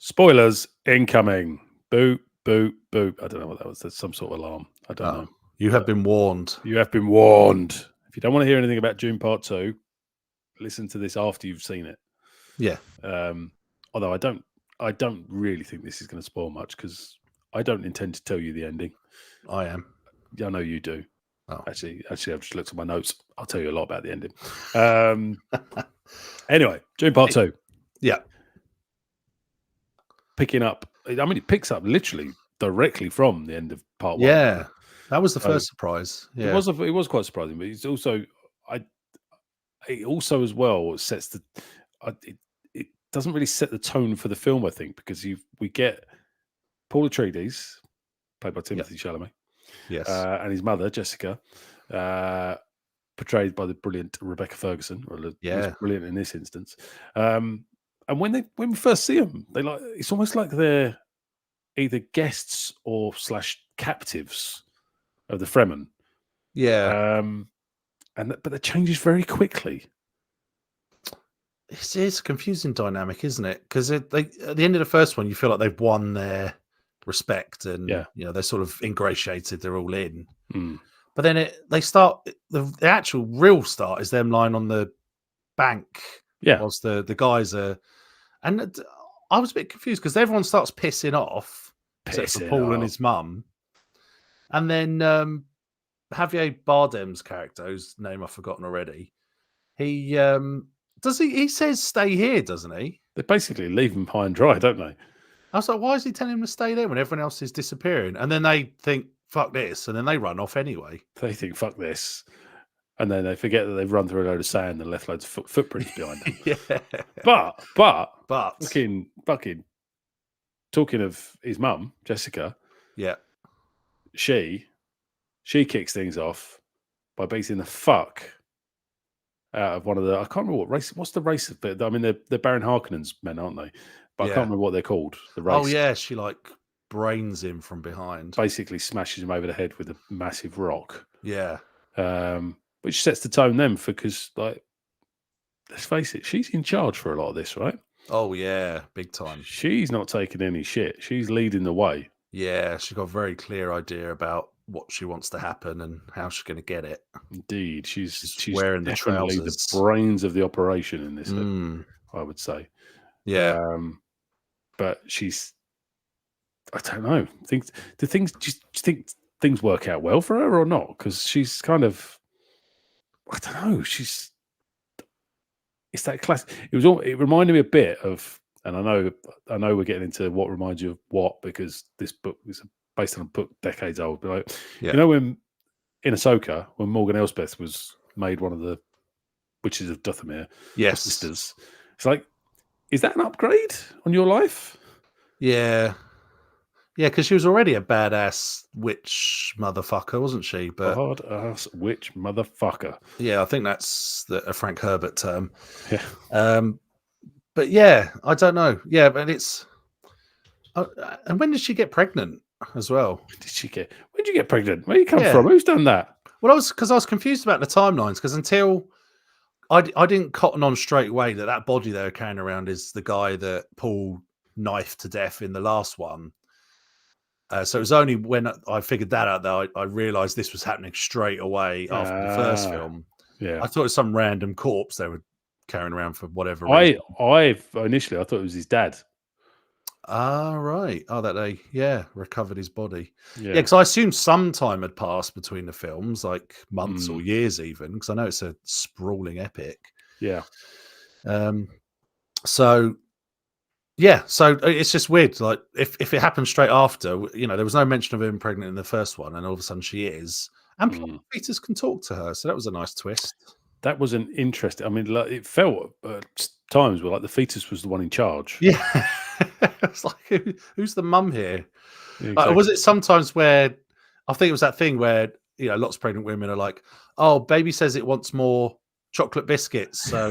Spoilers incoming. Boop, boop, boop. I don't know what that was. There's some sort of alarm. I don't know. You have been warned. You have been warned. If you don't want to hear anything about Dune Part 2, listen to this after you've seen it. Yeah. Although I don't really think this is going to spoil much because I don't intend to tell you the ending. I am. I know you do. Oh. Actually, I've just looked at my notes. I'll tell you a lot about the ending. Anyway, Dune Part 2. Yeah. Picking up. I mean, it picks up literally directly from the end of Part 1. Yeah. That was the first surprise. Yeah. It was quite surprising, but it's also it also as well sets the it doesn't really set the tone for the film, I think, because we get Paul Atreides, played by Timothée Chalamet, yes, and his mother Jessica, portrayed by the brilliant Rebecca Ferguson, or was brilliant in this instance. And when we first see them, it's almost like they're either guests or / captives of the Fremen. Yeah. But that changes very quickly. It's a confusing dynamic, isn't it? Because at the end of the first one, you feel like they've won their respect and they're sort of ingratiated, they're all in. But then they start the actual real start is them lying on the bank. Yeah, whilst the guys are, and I was a bit confused because everyone starts pissing off, except for Paul and his mum, and then Javier Bardem's character, whose name I've forgotten already, he says stay here, doesn't he? They basically leave him high and dry, don't they? I was like, why is he telling him to stay there when everyone else is disappearing? And then they think, fuck this, and then they run off anyway. They think, fuck this. And then they forget that they've run through a load of sand and left loads of footprints behind them. But fucking talking of his mum, Jessica. Yeah. She kicks things off by beating the fuck out of one of the, I can't remember what race. What's the race of it? I mean, they're Baron Harkonnen's men, aren't they? But I can't remember what they're called. The race. Oh yeah, she brains him from behind. Basically smashes him over the head with a massive rock. Yeah. Which sets the tone then because let's face it, she's in charge for a lot of this, right? Oh yeah, big time. She's not taking any shit. She's leading the way. Yeah, she's got a very clear idea about what she wants to happen and how she's going to get it. Indeed, she's wearing the definitely trousers. The brains of the operation in this. I would say. Yeah. But she's, I don't know. Do you think things work out well for her or not? Because she's kind of, I don't know. It's that class. It reminded me a bit of, and I know we're getting into what reminds you of what, because this book is based on a book decades old. But you know, when in Ahsoka, when Morgan Elsbeth was made one of the witches of Dathomir, sisters, it's like, is that an upgrade on your life? Yeah. Yeah, because she was already a badass witch motherfucker, wasn't she? But hard-ass witch motherfucker. Yeah, I think that's a Frank Herbert term. Yeah. But yeah, I don't know. Yeah, but it's... and when did she get pregnant as well? When did you get pregnant? Where you come from? Who's done that? Well, I was confused about the timelines, because until... I didn't cotton on straight away that body they were carrying around is the guy that Paul knifed to death in the last one. So it was only when I figured that out that I realised this was happening straight away after the first film. Yeah, I thought it was some random corpse they were carrying around for whatever reason. Initially I thought it was his dad. Right. Oh, that they recovered his body. Yeah, because I assumed some time had passed between the films, like months or years even, because I know it's a sprawling epic. Yeah. So it's just weird. Like if it happened straight after, there was no mention of him pregnant in the first one, and all of a sudden she is, and Peters can talk to her. So that was a nice twist. That was an interesting. I mean, it felt at times where the fetus was the one in charge. Yeah, it's like who's the mum here? Yeah, exactly. Was it sometimes where I think it was that thing where lots of pregnant women are like, "Oh, baby says it wants more chocolate biscuits, so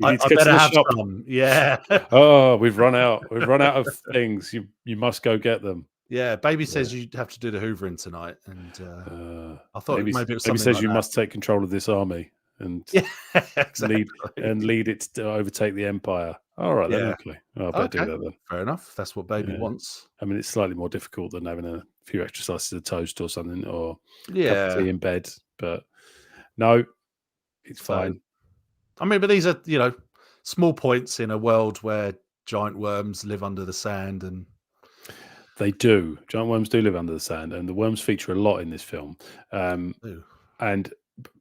I better have some." Yeah. Oh, we've run out. We've run out of things. You must go get them. Yeah, baby says you have to do the hoovering tonight, and I thought maybe it was baby says like you that. must take control of this army. and Yeah, exactly. lead it to overtake the empire. All right, then. Yeah. Okay, I better do Okay. that then. Fair enough. That's what baby Yeah. wants. I mean, it's slightly more difficult than having a few extra slices of toast or something, or a cup of Yeah. tea in bed. But no, it's So, fine. I mean, but these are, small points in a world where giant worms live under the sand and They do. Giant worms do live under the sand, and the worms feature a lot in this film, ooh, and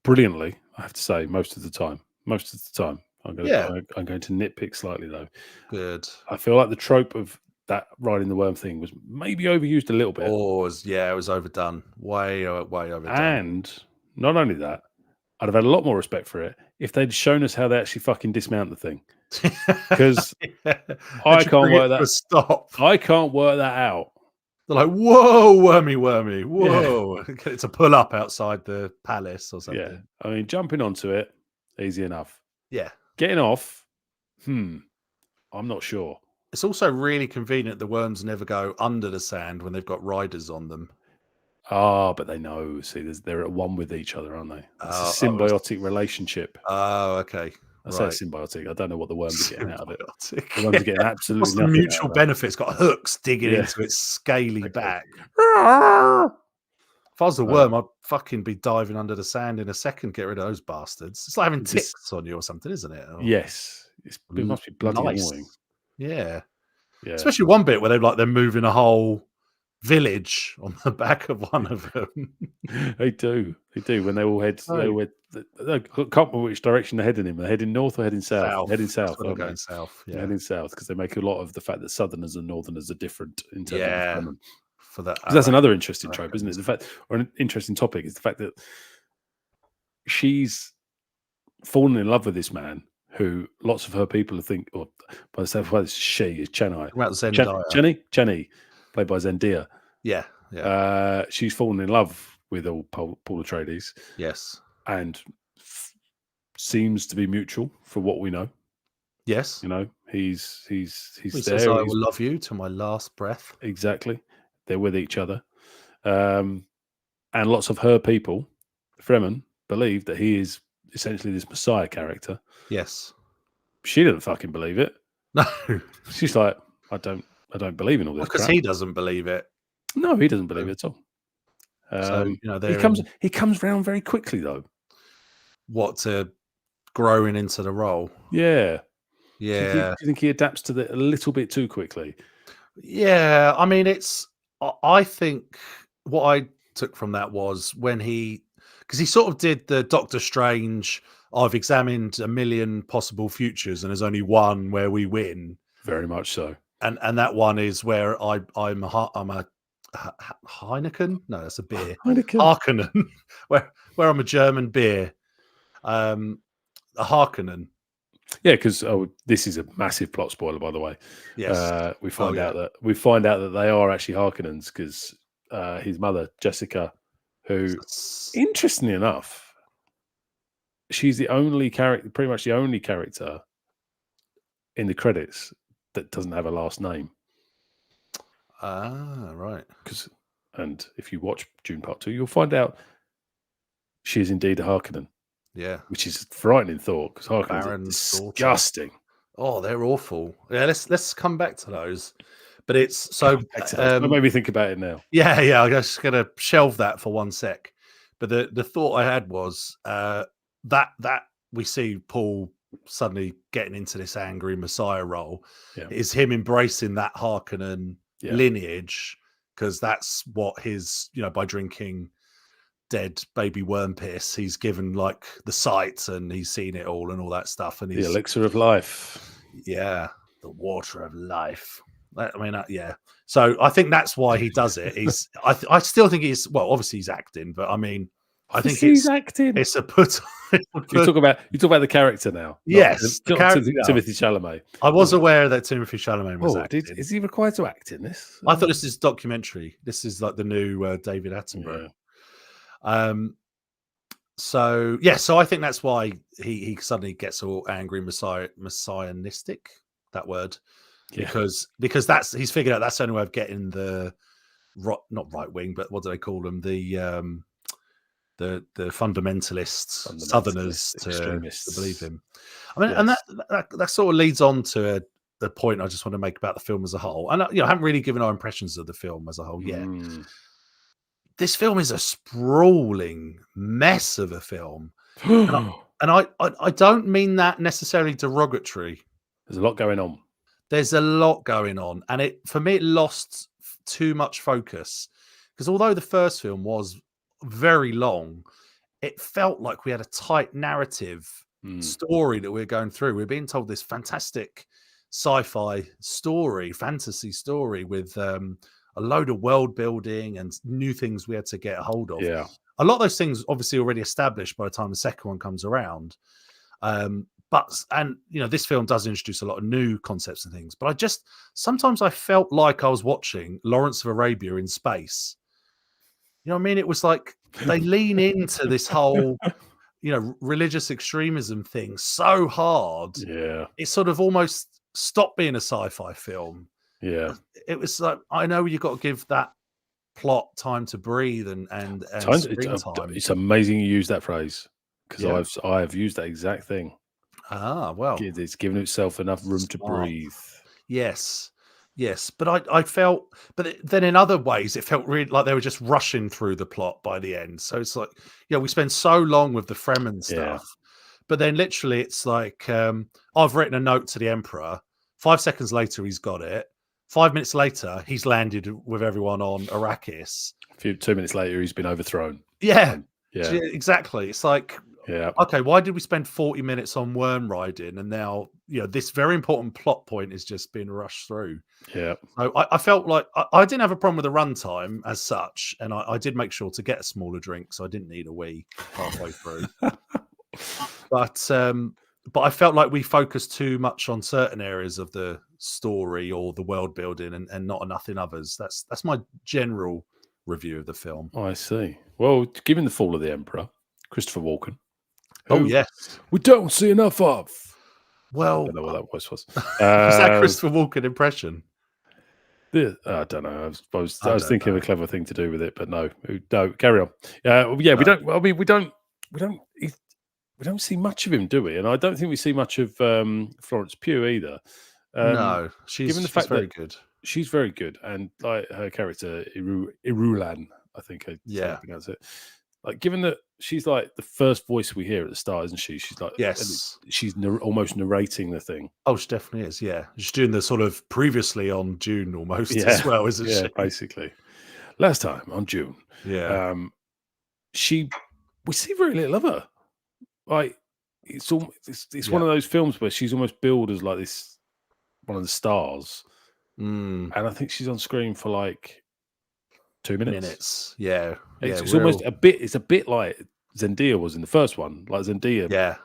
brilliantly, I have to say, most of the time. Most of the time, I'm yeah, going to nitpick slightly though. good. I feel like the trope of that riding the worm thing was maybe overused a little bit, Or it was overdone. Way overdone. and not only that, I'd have had a lot more respect for it if they'd shown us how they actually fucking dismount the thing. Because Yeah. I How'd you can't bring it work to a that. stop? I can't work that out. They're like, whoa, wormy, Yeah, whoa. Get it to pull up outside the palace or yeah. something. I mean, jumping onto it, easy enough. Yeah. Getting off, I'm not sure. It's also really convenient the worms never go under the sand when they've got riders on them. But they know. See, they're at one with each other, aren't they? It's a Oh, symbiotic relationship. okay. I say Right. symbiotic. I don't know what the worms are getting out of it. Symbiotic. The worms are getting What's absolutely the nothing out mutual of that. benefit? It's got hooks digging Yeah, into its scaly exactly. back. If I was a Uh, worm, I'd fucking be diving under the sand in a second. Get rid of those bastards. It's like having this, ticks on you or something, isn't it? Or, yes, it must be bloody annoying. nice. Yeah. Yeah, Especially one bit where they're moving a whole village on the back of one of them. they do. They do. When they all head, Right. I can't remember which direction they're heading in. They're heading north or heading south? South. Heading That's south, when they're aren't going they? south. They're Yeah. heading south because they make a lot of the fact that Southerners and Northerners are different in terms of the Yeah. Fremen. For that. Because that's another interesting trope, isn't it? Araccans. The fact, or an interesting topic, is the fact that she's fallen in love with this man who lots of her people think, or by the same way, she is Chennai. About Zendaya. Jenny, played by Zendaya. Yeah. Yeah. She's fallen in love with old Paul Atreides Yes. and seems to be mutual for what we know. Yes. You know, he's He there. says, "I will love you to my last breath." Exactly. They're with each other. And lots of her people, Fremen, believe that he is essentially this Messiah character. Yes. She didn't fucking believe it. No. She's like, I don't believe in all this Because crap. he doesn't believe it. No, he doesn't believe it at all. So, He comes round very quickly though. to growing into the role. Yeah. Yeah. Do you think he adapts to it a little bit too quickly? Yeah. I mean, I think what I took from that was when because he sort of did the Doctor Strange, I've examined a million possible futures and there's only one where we win. Very much so. And that one is where I'm a Heineken? No, that's a beer. Heineken. Harkonnen, where I'm a German beer. A Harkonnen. Yeah, because this is a massive plot spoiler, by the way. Yes. We find out that they are actually Harkonnens because his mother, Jessica, who, interestingly enough, she's the only character, pretty much the only character in the credits that doesn't have a last name. Ah, right. And if you watch Dune Part 2, you'll find out she is indeed a Harkonnen. Yeah. Which is a frightening thought because Harkonnens are disgusting. Oh, they're awful. Yeah, let's come back to those. But it's so don't make me think about it now. Yeah. I'm just gonna shelve that for one sec. But the thought I had was that we see Paul suddenly getting into this angry Messiah role is him embracing that Harkonnen lineage, because that's what his, by drinking dead baby worm piss, he's given like the sight and he's seen it all and all that stuff. And the elixir of life. Yeah, the water of life. I mean, yeah. So I think that's why he does it. I still think he's, well, obviously he's acting, but I mean, I think he's acting. It's a put. You talk about the character now. Yes, Timothy Chalamet. I was aware that Timothy Chalamet was acting. Is he required to act in this? I thought this is documentary. This is like the new David Attenborough. Yeah. So I think that's why he suddenly gets all angry, messianistic. That word, because he's figured out that's the only way of getting the not right wing, but what do they call them? The the fundamentalists, Southerners to believe him. I mean, and that sort of leads on to the point I just want to make about the film as a whole. And I haven't really given our impressions of the film as a whole yet. This film is a sprawling mess of a film, and I don't mean that necessarily derogatory. There's a lot going on. There's a lot going on, and for me, it lost too much focus, because although the first film was very long, it felt like we had a tight narrative story that we're going through. We're being told this fantastic sci-fi story, fantasy story with a load of world building and new things we had to get a hold of. Yeah, a lot of those things obviously already established by the time the second one comes around. But this film does introduce a lot of new concepts and things. But sometimes I felt like I was watching Lawrence of Arabia in space. You know what I mean? It was like they lean into this whole, religious extremism thing so hard. Yeah, it sort of almost stopped being a sci-fi film. Yeah, it was like, I know you've got to give that plot time to breathe and screen time. It's amazing you use that phrase, because I have used that exact thing. Ah, well, it's given itself enough room to breathe. Yes, but I felt, but then in other ways, it felt really like they were just rushing through the plot by the end. So it's like, we spend so long with the Fremen stuff, but then literally it's like, I've written a note to the Emperor. 5 seconds later, he's got it. 5 minutes later, he's landed with everyone on Arrakis. 2 minutes later, he's been overthrown. Yeah, exactly. It's like, yeah, okay, why did we spend 40 minutes on worm riding, and now this very important plot point is just being rushed through? Yeah. So I felt like I didn't have a problem with the runtime as such, and I did make sure to get a smaller drink, so I didn't need a wee halfway through. But I felt like we focused too much on certain areas of the story or the world building, and not enough in others. That's my general review of the film. I see. Well, given the fall of the Emperor, Christopher Walken. Oh yes, we don't see enough of. Well, I don't know what that voice was. Was that Christopher Walken impression? I don't know. I was thinking of a clever thing to do with it, but no. Carry on. We don't. I mean, we don't see much of him, do we? And I don't think we see much of Florence Pugh either. No, she's very good. She's very good, and like her character Irulan, I think I pronounce it. Like, given that she's like the first voice we hear at the start, isn't she? She's like, she's almost narrating the thing. Oh, she definitely is. Yeah, she's doing the sort of previously on Dune almost as well, isn't she? Basically. Last time on Dune. Yeah. We see very little of her. Like, it's one of those films where she's almost billed as like this, one of the stars, and I think she's on screen for like 2 minutes. Yeah. It's almost a bit. It's a bit like Zendaya was in the first one. Like Zendaya,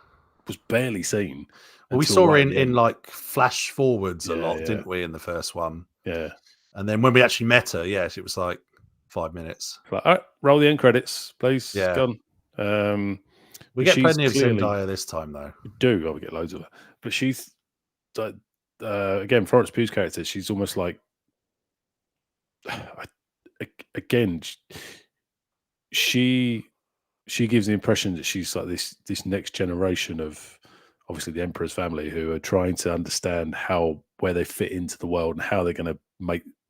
was barely seen. Well, we saw her in like flash forwards a lot, didn't we? In the first one, and then when we actually met her, it was like 5 minutes. Like, all right, roll the end credits, please. Yeah, gone. We get plenty of Zendaya this time, though. We do. We get loads of her, but she's again, Florence Pugh's character. She's almost like again. She gives the impression that she's like this next generation of obviously the Emperor's family, who are trying to understand where they fit into the world and how they're going to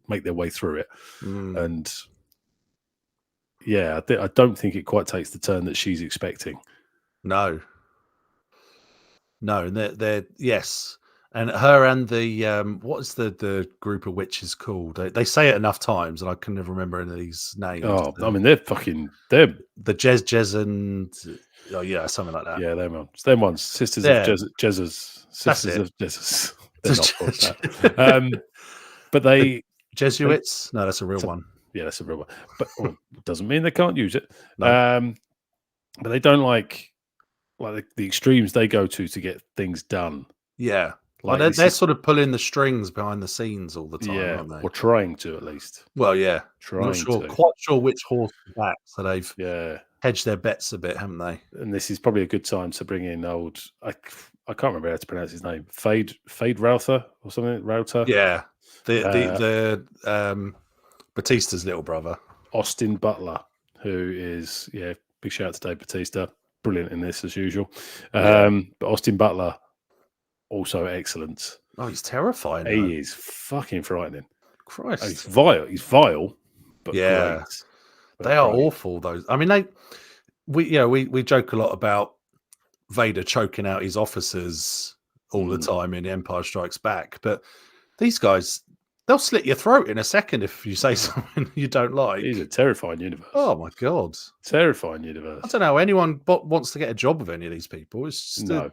make their way through it. And I don't think it quite takes the turn that she's expecting. No, and they're yes, and her and the what is the group of witches called? They say it enough times, and I can never remember any of these names. Oh, I mean, they're the Jez and something like that. Yeah, them ones. Sisters of Jesus. Sisters of Jesus. They're not called that. But they Jesuits. No, that's a real one. Yeah, that's a real one. But it doesn't mean they can't use it. No. But they don't like the extremes they go to get things done. Yeah. Like they're sort of pulling the strings behind the scenes all the time, aren't they? Or trying to, at least. Well, yeah. Quite sure which horse is back, so they've hedged their bets a bit, haven't they? And this is probably a good time to bring in I can't remember how to pronounce his name. Fade Routher or something. Router. Yeah. The Batista's little brother. Austin Butler, who is Big shout out to Dave Bautista, brilliant in this as usual. Yeah. But Austin Butler, also excellent. Oh, he's terrifying. He is fucking frightening. Christ. He's vile. He's vile, but Yeah. great. But They are great. awful. Those. I mean, we joke a lot about Vader choking out his officers all the time in Empire Strikes Back, but these guys, they'll slit your throat in a second if you say something you don't like. He's a terrifying universe. Oh my god, terrifying universe. I don't know anyone wants to get a job with any of these people. It's just no.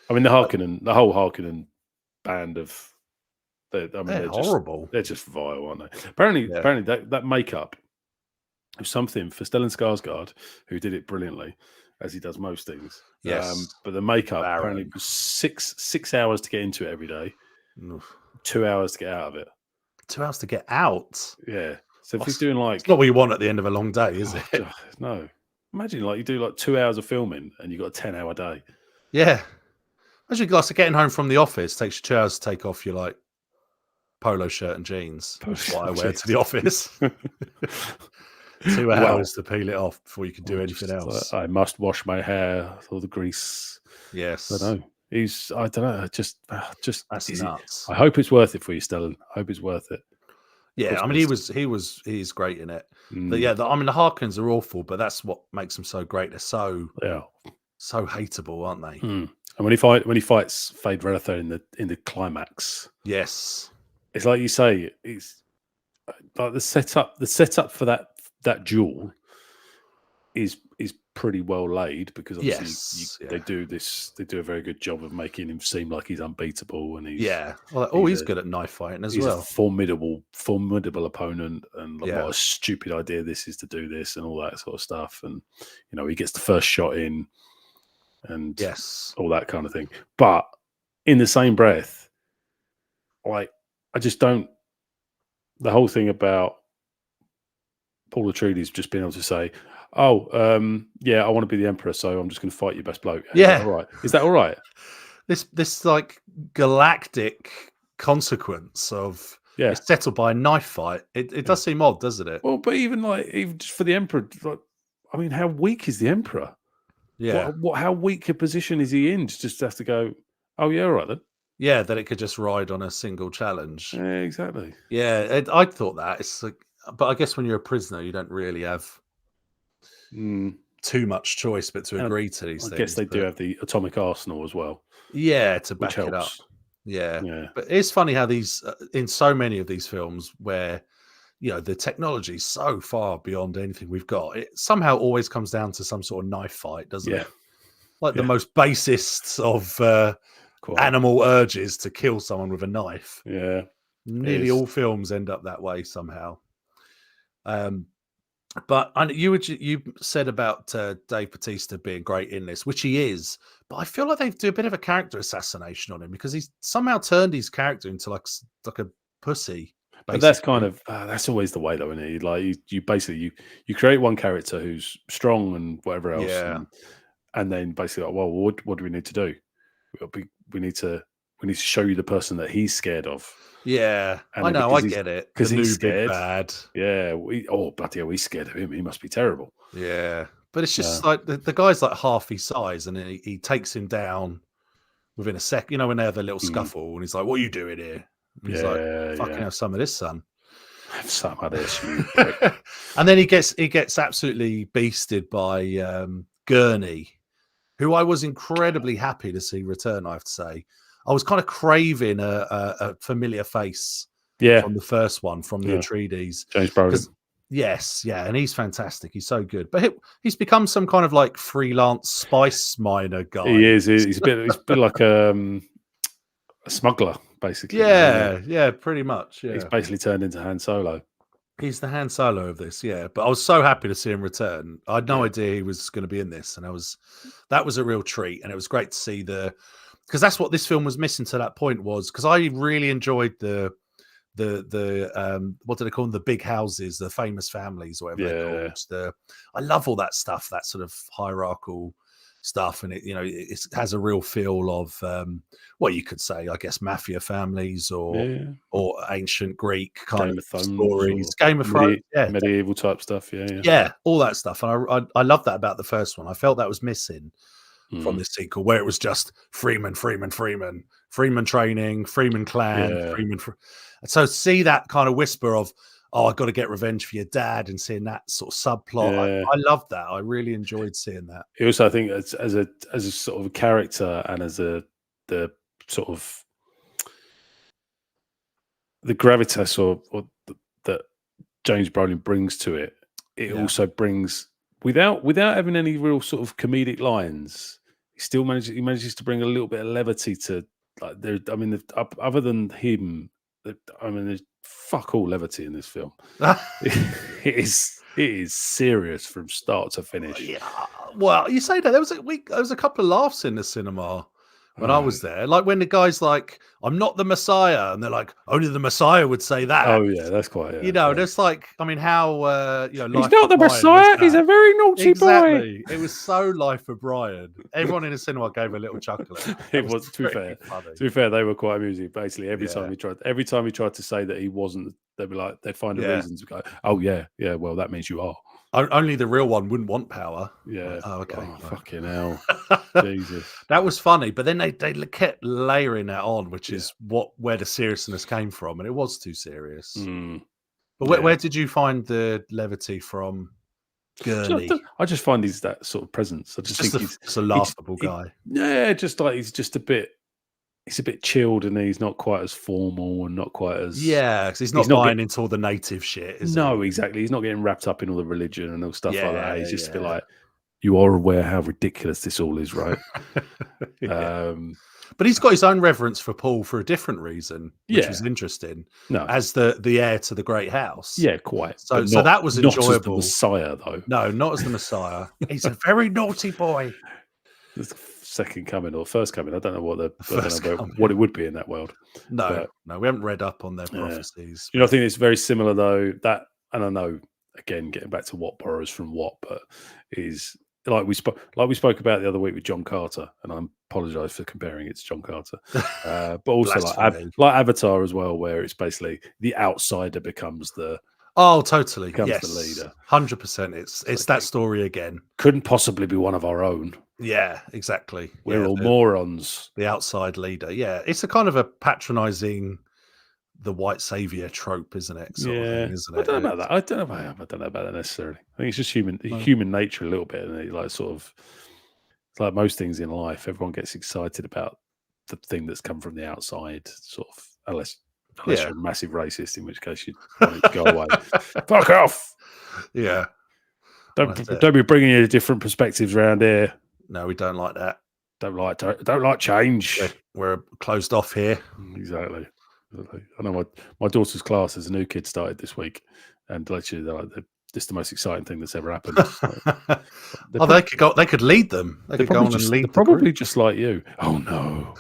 I mean, the whole Harkonnen band of, they're horrible. They're just vile, aren't they? Apparently, that makeup was something for Stellan Skarsgård, who did it brilliantly, as he does most things. Yes, but the makeup apparently was 6 hours to get into it every day, 2 hours to get out of it. 2 hours to get out. Yeah. So if he's doing like, it's not what you want at the end of a long day, is it? No. Imagine like you do like 2 hours of filming and you got a 10-hour day. Yeah. Imagine like getting home from the office takes you 2 hours to take off your like polo shirt and jeans. That's what I wear to the office. 2 hours to peel it off before you can do anything else. I must wash my hair, all the grease. Yes. I don't know. I don't know. Just that's nuts. I hope it's worth it for you, Stellan. I hope it's worth it. Yeah, I mean, he's great in it. But yeah, I mean, the Harkons are awful, but that's what makes them so great. They're so hateable, aren't they? And when he fights Fade Relather in the climax, yes, it's like you say, it's like the setup for that duel is pretty well laid, because obviously they do a very good job of making him seem like he's unbeatable, and he's good at knife fighting as well. He's a formidable opponent, and what a stupid idea this is to do this and all that sort of stuff. And he gets the first shot in, and all that kind of thing. But in the same breath, like, I just don't. The whole thing about Paul Atreides just being able to say, I want to be the Emperor, so I'm just going to fight your best bloke. All right. Is that all right? This like galactic consequence of it's settled by a knife fight. It does seem odd, doesn't it? Well, but even just for the Emperor, like, I mean, how weak is the Emperor? Yeah. How weak a position is he in? Just have to go, oh yeah, all right then. Yeah, that it could just ride on a single challenge. Yeah, exactly. Yeah, I thought that. It's like, but I guess when you're a prisoner, you don't really have too much choice but to agree to these things. I guess they do have the atomic arsenal as well. Yeah, to back it up. Yeah. But it's funny how these, in so many of these films where, the technology is so far beyond anything we've got, it somehow always comes down to some sort of knife fight, doesn't it? Like the most basest of animal urges to kill someone with a knife. Yeah. Nearly all films end up that way somehow. But you said about Dave Bautista being great in this, which he is. But I feel like they do a bit of a character assassination on him, because he's somehow turned his character into like a pussy. Basically. But that's kind of that's always the way, though, isn't it? Like you basically you create one character who's strong and whatever else, and then basically, like, well, what do we need to do? We need to show you the person that he's scared of. Yeah, I know, I get it. Because he's scared. Bad. Yeah, bloody hell, he's scared of him. He must be terrible. Yeah, but it's just like the guy's like half his size, and then he takes him down within a sec. When they have a little scuffle, and he's like, "What are you doing here?" And he's like, "Fucking have some of this, son. Have some of this." You And then he gets absolutely beasted by Gurney, who I was incredibly happy to see return. I have to say. I was kind of craving a familiar face from the first one, from the Atreides. James Brolin. Yes, and he's fantastic. He's so good. But he's become some kind of like freelance spice miner guy. He is. He's a bit like a smuggler, basically. Yeah, pretty much. Yeah. He's basically turned into Han Solo. He's the Han Solo of this, But I was so happy to see him return. I had no idea he was going to be in this, and that was a real treat. And it was great to see because that's what this film was missing to that point, was because I really enjoyed the what do they call them? The big houses, the famous families, whatever they're called. I love all that stuff, that sort of hierarchical stuff, and it has a real feel of what you could say, I guess, mafia families or ancient Greek kind Game of of Thrones stories, or Game of Thrones, medieval type stuff. Yeah. yeah, all that stuff. And I love that about the first one. I felt that was missing from this sequel, where it was just Freeman training, Freeman clan, Freeman. So see that kind of whisper of, oh, I've got to get revenge for your dad, and seeing that sort of subplot. I loved that. I really enjoyed seeing that. Also, I think as a sort of a character and as the sort of the gravitas or that James Brolin brings to it, it also brings without having any real sort of comedic lines. He manages to bring a little bit of levity to, like, there. I mean, other than him, I mean, there's fuck all levity in this film. It is serious from start to finish. Yeah. Well, you say that there was a couple of laughs in the cinema when I was there, like when the guy's like, "I'm not the Messiah," and they're like, "Only the Messiah would say that." Oh yeah, that's quite. There's like, I mean, how he's not the Messiah. He's a very naughty boy. It was so Life of Brian. Everyone in the cinema gave a little chuckle. It was to be fair, they were quite amusing. Basically, every time he tried to say that he wasn't, they'd be like, they'd find a reason to go, "Oh yeah, well that means you are." Only the real one wouldn't want power. Yeah. Oh, okay. Oh, fucking hell. Jesus. That was funny, but then they kept layering that on, which is where the seriousness came from, and it was too serious. But where did you find the levity from? Gurney. I just find he's that sort of presence. I just think he's a laughable guy. Yeah, just like he's a bit chilled, and he's not quite as formal and not quite as because he's not buying into all the native shit. No, exactly. He's not getting wrapped up in all the religion and all stuff like that. He's just a bit like, you are aware how ridiculous this all is, right? But he's got his own reverence for Paul for a different reason, which was interesting. No, as the heir to the great house. Yeah, quite. So that was enjoyable. Not as the Messiah, though. No, not as the Messiah. He's a very naughty boy. The second coming or first coming. I don't know what what it would be in that world. No, we haven't read up on their prophecies. I think it's very similar though. And I know, again, getting back to what borrows from what, but is like we spoke about the other week with John Carter, and I apologise for comparing it to John Carter, but also like Avatar as well, where it's basically the outsider becomes the. Oh, totally. The leader. 100%. It's that story again. Couldn't possibly be one of our own. Yeah, exactly. We're all morons. The outside leader. Yeah, it's a kind of a patronising the white savior trope, isn't it? Sort of thing, isn't it? I don't know about that. I don't know about that necessarily. I think it's just human nature a little bit, and like sort of, it's like most things in life. Everyone gets excited about the thing that's come from the outside, sort of, unless you're a massive racist, in which case you want it to go away. Fuck off. Yeah. Don't be bringing you different perspectives around here. No, we don't like that. Don't like change. We're closed off here. Exactly. I know my daughter's class, there's a new kid started this week, and literally they're like, it's the most exciting thing that's ever happened. They could lead them. They could go on and lead. They're probably just like you. Oh no,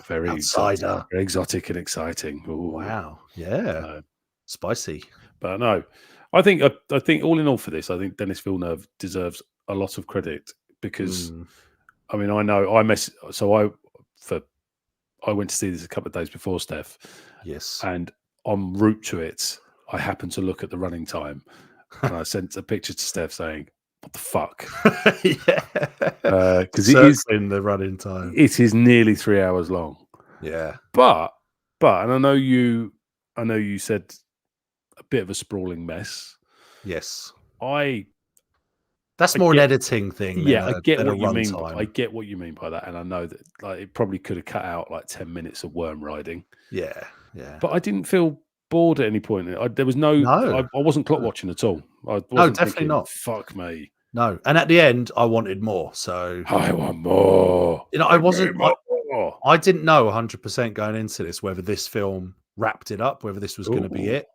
very outsider, very exotic and exciting. Ooh. Wow, yeah, spicy. But no, I think all in all for this, I think Denis Villeneuve deserves a lot of credit because, I mean, I know I went to see this a couple of days before Steph. Yes, and en route to it, I happened to look at the running time. And I sent a picture to Steph saying, "What the fuck?" Because it is in the running time. It is nearly 3 hours long. Yeah, but and I know you said a bit of a sprawling mess. Yes, that's more an editing thing. Yeah, I get what you mean. I get what you mean by that, and I know that like it probably could have cut out like 10 minutes of worm riding. Yeah. But I didn't feel bored at any point. There was I wasn't clock watching at all. No, definitely not. Fuck me. No, and at the end, I wanted more. So I want more. I wasn't. I didn't know 100% going into this whether this film wrapped it up, whether this was going to be it.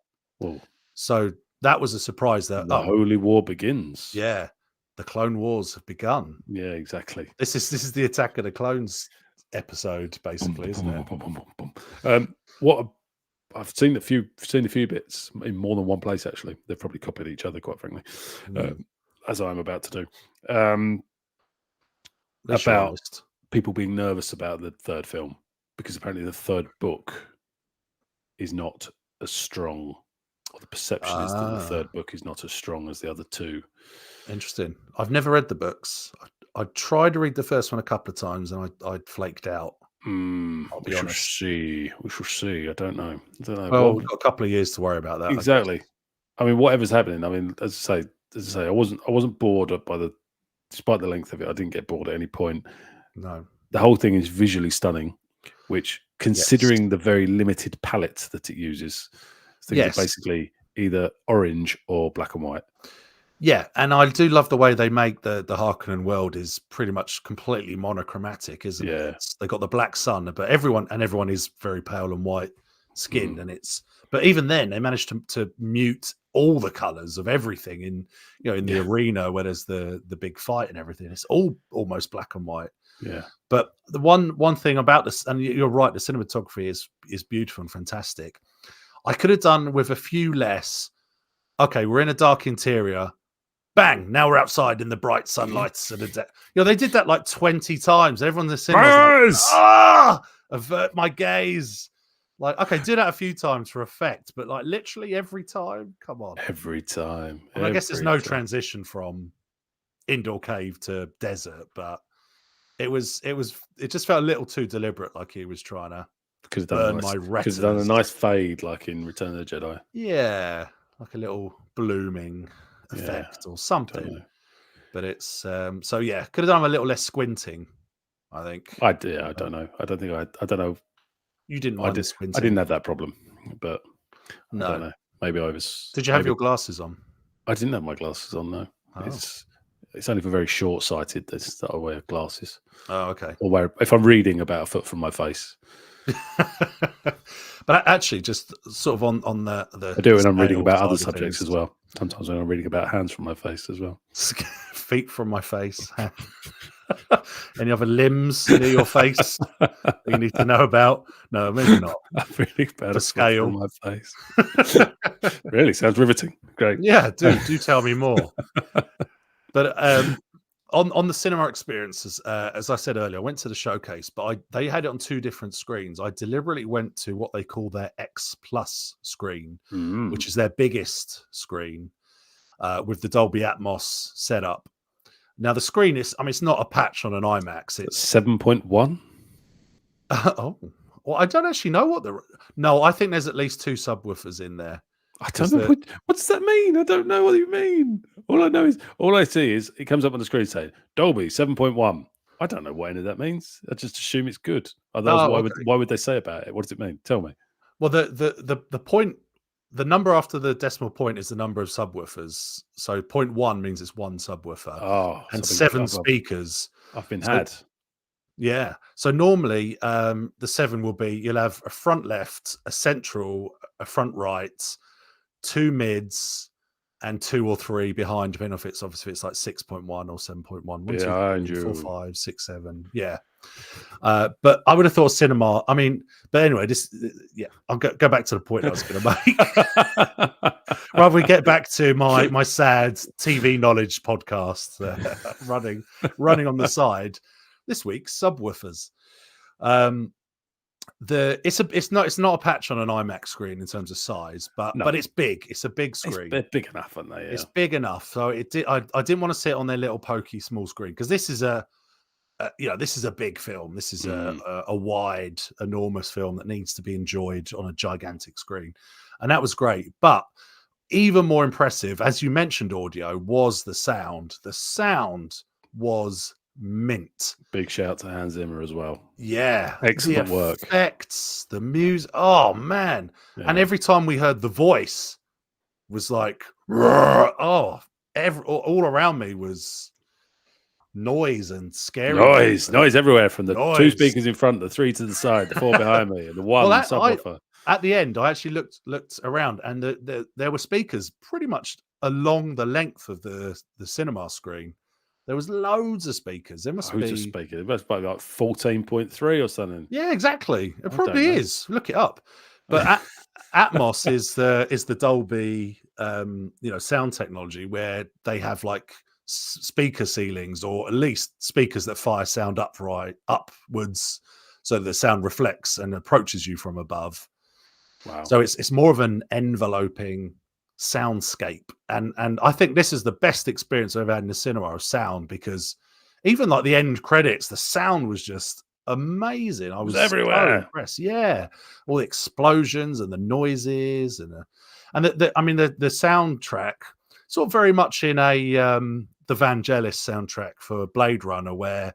Ooh. So that was a surprise. That the Holy War begins. Yeah, the Clone Wars have begun. Yeah, exactly. This is the Attack of the Clones episode, basically, isn't it? What I've seen a few bits in more than one place. Actually, they've probably copied each other, quite frankly, as I'm about to do. about people being nervous about the third film, because apparently the third book is not as strong, or the perception is that the third book is not as strong as the other two. Interesting. I've never read the books. I tried to read the first one a couple of times and I flaked out. I'll be honest. We shall see. I don't know. Well, we've got a couple of years to worry about that. Exactly. I mean, whatever's happening. I mean, as I say, I wasn't bored despite the length of it. I didn't get bored at any point. No. The whole thing is visually stunning, which, considering the very limited palette that it uses, things are basically either orange or black and white. Yeah, and I do love the way they make the Harkonnen world is pretty much completely monochromatic, isn't it? They got the black sun, but everyone is very pale and white skinned, and but even then they managed to mute all the colors of everything in the arena where there's the big fight and everything. It's all almost black and white. Yeah. But the one thing about this, and you're right, the cinematography is beautiful and fantastic. I could have done with a few less. Okay, we're in a dark interior. Bang! Now we're outside in the bright sunlights of the day. They did that like 20 times. Everyone in the cinema was like, avert my gaze. Like, okay, do that a few times for effect, but like literally every time. Come on, every time. And I guess there's no transition from indoor cave to desert, but it just felt a little too deliberate, like he was trying to burn my retinas. Could have done a nice fade, like in Return of the Jedi. Yeah, like a little blooming effect or something. But it's so yeah, could have done a little less squinting, I think. I don't know. I don't know. You didn't mind squinting. I didn't have that problem, but no. I don't know. Maybe I was. Did you have your glasses on? I didn't have my glasses on. No, it's only for very short-sighted that I wear glasses. Oh, okay. Or if I'm reading about a foot from my face. But actually, just sort of on the I do when I'm reading about other subjects as well. Sometimes when I'm reading about hands from my face as well. Feet from my face. Any other limbs near your face that you need to know about? No, maybe not. I'm reading about the scale from my face. Really sounds riveting. Great. Yeah, do tell me more. But on the cinema experiences, as I said earlier, I went to the showcase, but they had it on two different screens. I deliberately went to what they call their X Plus screen, which is their biggest screen with the Dolby Atmos setup. Now the screen it's not a patch on an IMAX. It's 7.1. Oh, well, I don't actually know No, I think there's at least two subwoofers in there. I don't know. What does that mean? I don't know what you mean. All I see is it comes up on the screen saying Dolby 7.1. I don't know what any of that means. I just assume it's good. Otherwise, why would they say about it? What does it mean? Tell me. Well, the point, the number after the decimal point is the number of subwoofers. So 0.1 means it's one subwoofer. Oh, and 7 speakers. I've been had. Yeah. So normally the 7 will be, you'll have a front left, a central, a front right, 2 mids, and 2 or 3 behind, depending on if it's obviously it's like 6.1 or 7.1. 1, 2, 3, 4, 5, 6, 7. Yeah. But I would have thought cinema. I mean, but anyway, I'll go back to the point I was going to make. Rather we get back to my sad TV knowledge podcast running on the side. This week, subwoofers. It's not a patch on an IMAX screen in terms of size, but it's big. It's a big screen. They're big enough, aren't they? Yeah. It's big enough. So I didn't want to sit on their little pokey small screen because this is a big film. This is a wide, enormous film that needs to be enjoyed on a gigantic screen, and that was great. But even more impressive, as you mentioned, audio was the sound. The sound was mint. Big shout to Hans Zimmer as well. Yeah, excellent work. Effects, the music. Oh man! Yeah. And every time we heard the voice, was like, all around me was noise and scary. Noise everywhere from the 2 speakers in front, the 3 to the side, the 4 behind me, and the 1 subwoofer. At the end, I actually looked around, and there were speakers pretty much along the length of the cinema screen. There was loads of speakers. There must be loads of speakers. It must be like 14.3 or something. Yeah, exactly. It probably is. Look it up. But Atmos is the Dolby sound technology where they have like speaker ceilings, or at least speakers that fire sound upwards, so the sound reflects and approaches you from above. Wow. So it's more of an enveloping soundscape, and I think this is the best experience I've had in the cinema of sound, because even like the end credits, the sound was just amazing. I It was was so everywhere. impressed. Yeah, all the explosions and the noises, and I mean the soundtrack, sort of very much in a the Vangelis soundtrack for Blade Runner, where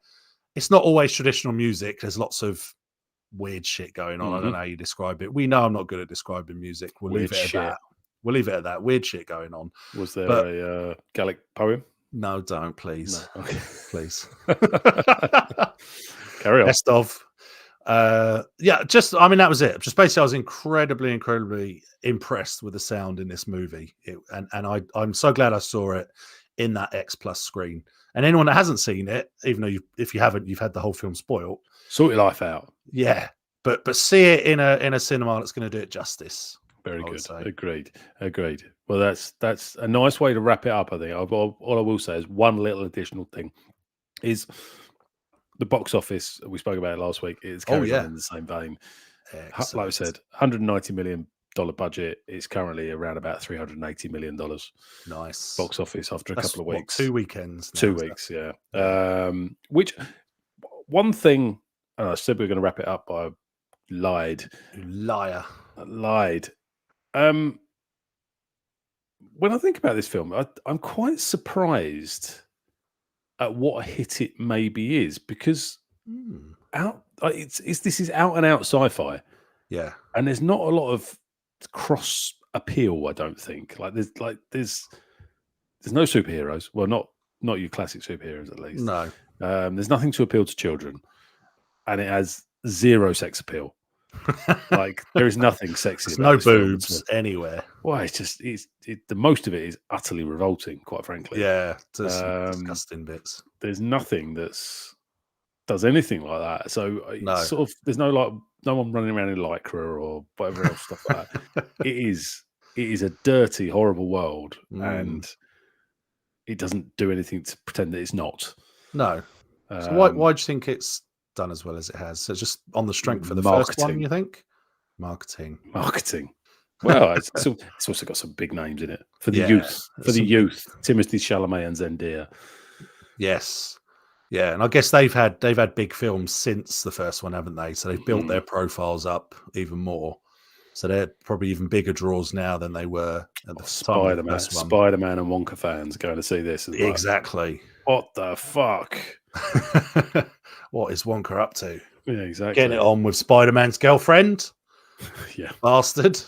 it's not always traditional music. There's lots of weird shit going on. I don't know how you describe it. We know I'm not good at describing music. We'll leave it at that. We'll leave it at that. Weird shit going on. Was there a Gallic poem? No, don't, please. No. Okay. Please. Carry on. Best of. Yeah, just, I mean, that was it. Just basically, I was incredibly impressed with the sound in this movie. I'm so glad I saw it in that X Plus screen. And anyone that hasn't seen it, even though if you haven't, you've had the whole film spoiled. Sort your life out. Yeah, but see it in a cinema that's going to do it justice. Very good. Agreed. Well, that's a nice way to wrap it up. I think. All I will say is one little additional thing is the box office. We spoke about it last week. It's carried on in the same vein. Excellent. Like I said, $190 million budget. It's currently around about $380 million. Nice box office after a couple of weeks. 2 weekends. 2 weeks, yeah. Which one thing? I said we were going to wrap it up, but I lied. You liar. I lied. When I think about this film, I'm quite surprised at what a hit it maybe is, because this is out and out sci-fi. Yeah, and there's not a lot of cross appeal. I don't think there's no superheroes. Well, not your classic superheroes, at least. No. There's nothing to appeal to children, and it has zero sex appeal. Like, there is nothing sexy. There's no boobs anywhere. Well, the most of it is utterly revolting, quite frankly. Yeah, disgusting bits. There's nothing does anything like that. So sort of, there's no one running around in lycra or whatever else stuff like that. It is a dirty, horrible world, and it doesn't do anything to pretend that it's not. No. So why do you think it's done as well as it has? So it's just on the strength of the first one, you think? Marketing. Well, it's also got some big names in it for the youth. For the youth, Timothée Chalamet and Zendaya. Yes, yeah, and I guess they've had big films since the first one, haven't they? So they've built their profiles up even more. So they're probably even bigger draws now than they were at the Spider-Man. Spider-Man and Wonka fans going to see this. Exactly. What the fuck? What is Wonka up to? Yeah, exactly. Getting it on with Spider-Man's girlfriend. Yeah. Bastard.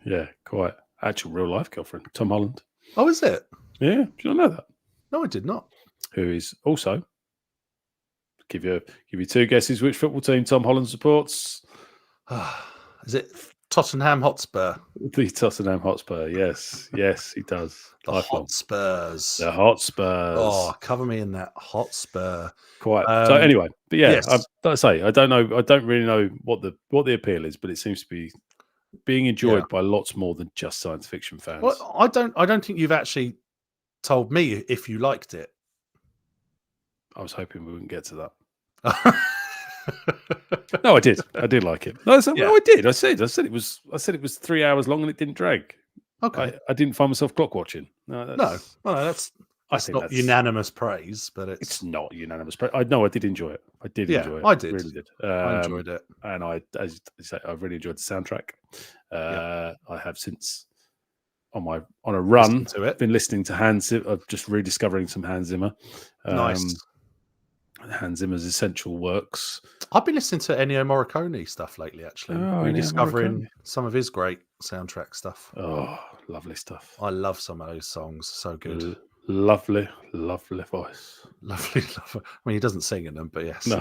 Yeah, quite. Actual real life girlfriend. Tom Holland. Oh, is it? Yeah. Did you not know that? No, I did not. Who is also, give you 2 guesses which football team Tom Holland supports. Is it Tottenham Hotspur? The Tottenham Hotspur, yes, he does. The Hotspurs. The Hotspurs. Oh, cover me in that Hotspur. Quite. So anyway, but yeah, yes. I don't know. I don't really know what the appeal is, but it seems to be being enjoyed by lots more than just science fiction fans. Well, I don't think you've actually told me if you liked it. I was hoping we wouldn't get to that. No, I did. I did like it. No, I did. I said it was 3 hours long and it didn't drag. Okay. I didn't find myself clock watching. That's not unanimous praise, but it's not unanimous praise. I did enjoy it. I did enjoy it. I did. Really did. I enjoyed it, and as you say, I really enjoyed the soundtrack. I have since on a run to it. Been listening to Hans Zimmer, just rediscovering some Hans Zimmer. Nice. Hans Zimmer's essential works. I've been listening to Ennio Morricone stuff lately, actually. Rediscovering some of his great soundtrack stuff. Oh, lovely stuff. I love some of those songs. So good. Lovely voice. Lovely. I mean, he doesn't sing in them, but yes. No.